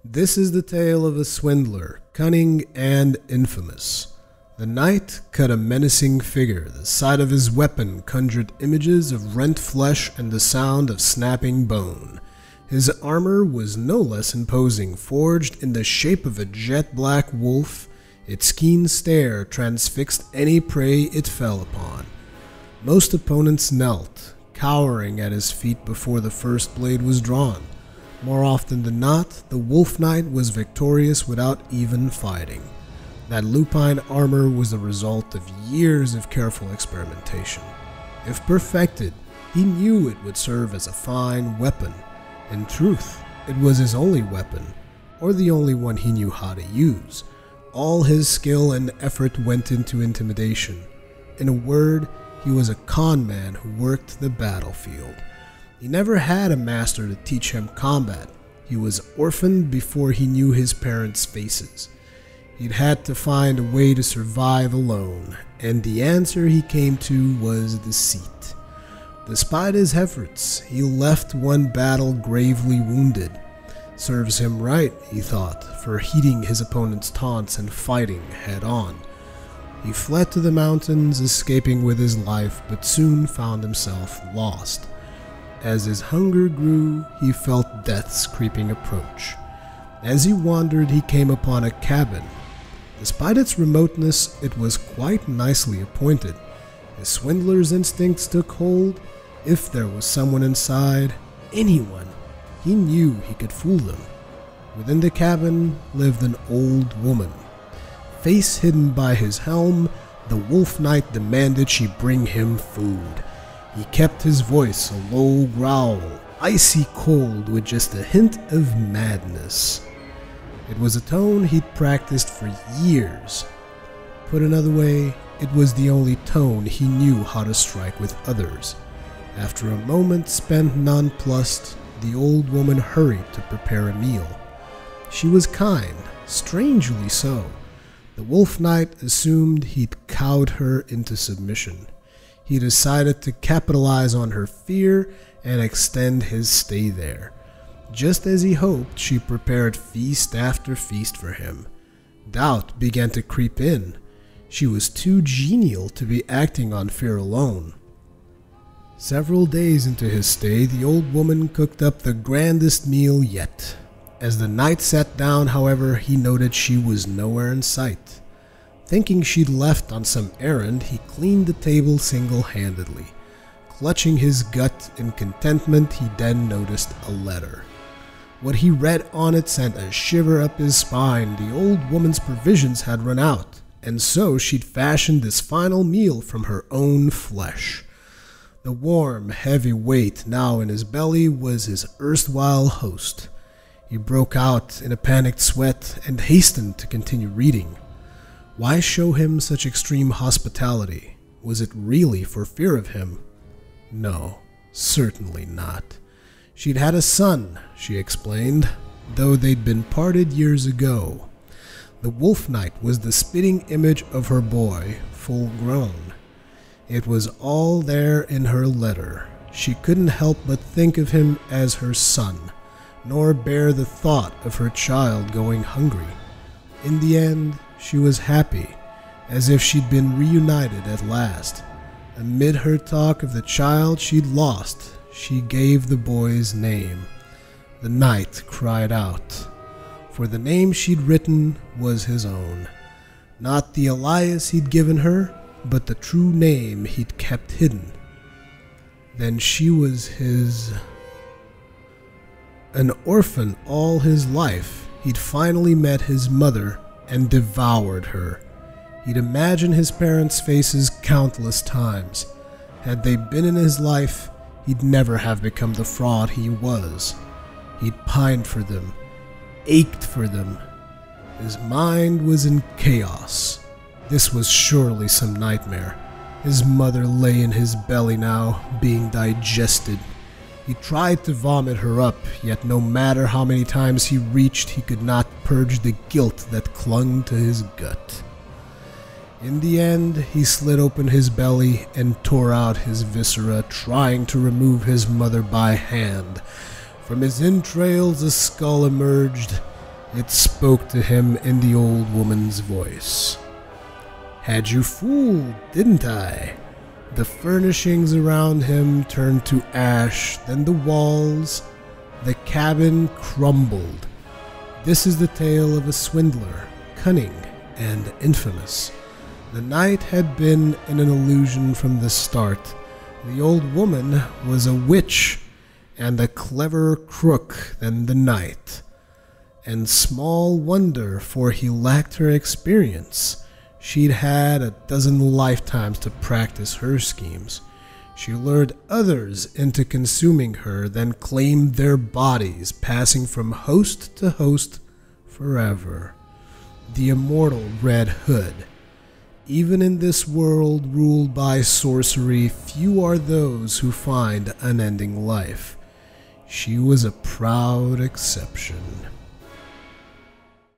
This is the tale of a swindler, cunning and infamous. The knight cut a menacing figure. The sight of his weapon conjured images of rent flesh and the sound of snapping bone. His armor was no less imposing, forged in the shape of a jet-black wolf. Its keen stare transfixed any prey it fell upon. Most opponents knelt, cowering at his feet before the first blade was drawn. More often than not, the Wolf Knight was victorious without even fighting. That lupine armor was the result of years of careful experimentation. If perfected, he knew it would serve as a fine weapon. In truth, it was his only weapon, or the only one he knew how to use. All his skill and effort went into intimidation. In a word, he was a con man who worked the battlefield. He never had a master to teach him combat. He was orphaned before he knew his parents' faces. He'd had to find a way to survive alone, and the answer he came to was deceit. Despite his efforts, he left one battle gravely wounded. Serves him right, he thought, for heeding his opponent's taunts and fighting head-on. He fled to the mountains, escaping with his life, but soon found himself lost. As his hunger grew, he felt death's creeping approach. As he wandered, he came upon a cabin. Despite its remoteness, it was quite nicely appointed. His swindler's instincts took hold. If there was someone inside, anyone, he knew he could fool them. Within the cabin lived an old woman. Face hidden by his helm, the Wolf Knight demanded she bring him food. He kept his voice a low growl, icy cold with just a hint of madness. It was a tone he'd practiced for years. Put another way, it was the only tone he knew how to strike with others. After a moment spent nonplussed, the old woman hurried to prepare a meal. She was kind, strangely so. The Wolf Knight assumed he'd cowed her into submission. He decided to capitalize on her fear and extend his stay there. Just as he hoped, she prepared feast after feast for him. Doubt began to creep in. She was too genial to be acting on fear alone. Several days into his stay, the old woman cooked up the grandest meal yet. As the knight sat down, however, he noted she was nowhere in sight. Thinking she'd left on some errand, he cleaned the table single-handedly. Clutching his gut in contentment, he then noticed a letter. What he read on it sent a shiver up his spine. The old woman's provisions had run out, and so she'd fashioned this final meal from her own flesh. The warm, heavy weight now in his belly was his erstwhile host. He broke out in a panicked sweat and hastened to continue reading. Why show him such extreme hospitality? Was it really for fear of him? No, certainly not. She'd had a son, she explained, though they'd been parted years ago. The Wolf Knight was the spitting image of her boy, full grown. It was all there in her letter. She couldn't help but think of him as her son, nor bear the thought of her child going hungry. In the end, she was happy, as if she'd been reunited at last. Amid her talk of the child she'd lost, she gave the boy's name. The knight cried out, for the name she'd written was his own. Not the alias he'd given her, but the true name he'd kept hidden. Then she was his... An orphan all his life, he'd finally met his mother and devoured her. He'd imagined his parents' faces countless times. Had they been in his life, he'd never have become the fraud he was. He'd pined for them, ached for them. His mind was in chaos. This was surely some nightmare. His mother lay in his belly now, being digested. He tried to vomit her up, yet no matter how many times he reached, he could not purge the guilt that clung to his gut. In the end, he slit open his belly and tore out his viscera, trying to remove his mother by hand. From his entrails a skull emerged. It spoke to him in the old woman's voice. "Had you fooled, didn't I?" The furnishings around him turned to ash, then the walls. The cabin crumbled. This is the tale of a swindler, cunning and infamous. The night had been an illusion from the start. The old woman was a witch and a cleverer crook than the knight. And small wonder, for he lacked her experience. She'd had a dozen lifetimes to practice her schemes. She lured others into consuming her, then claimed their bodies, passing from host to host forever. The immortal Red Hood. Even in this world ruled by sorcery, few are those who find unending life. She was a proud exception.